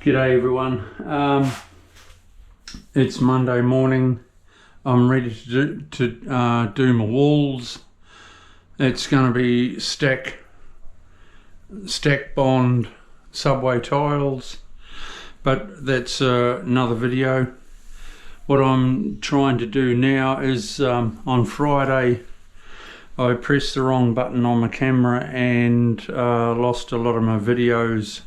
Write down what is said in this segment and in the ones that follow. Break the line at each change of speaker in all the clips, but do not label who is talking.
G'day everyone. It's Monday morning. I'm ready to do my walls. It's going to be stack bond subway tiles, but that's another video. What I'm trying to do now is on Friday I pressed the wrong button on my camera and lost a lot of my videos.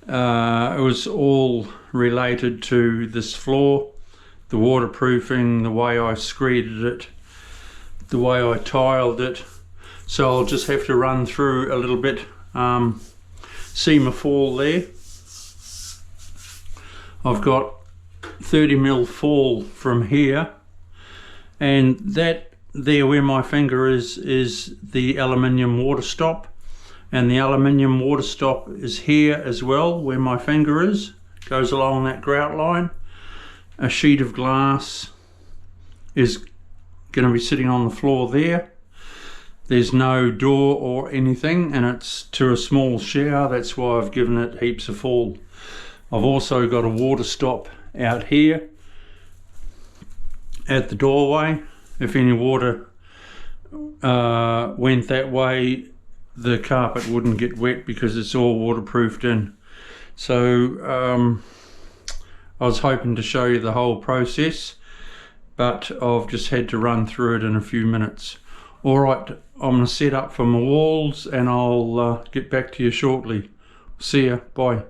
It was all related to this floor, the waterproofing, the way I screeded it, the way I tiled it. So I'll just have to run through a little bit. See my fall there? I've got 30mm fall from here, and that there where my finger is the aluminium water stop. And the aluminium water stop is here as well, where my finger is. Goes along that grout line. A sheet of glass is going to be sitting on the floor there. There's no door or anything, and it's to a small shower. That's why I've given it heaps of fall. I've also got a water stop out here at the doorway. If any water went that way, the carpet wouldn't get wet because it's all waterproofed in. So I was hoping to show you the whole process, but I've just had to run through it in a few minutes. Alright, I'm going to set up for my walls and I'll get back to you shortly. See ya, bye.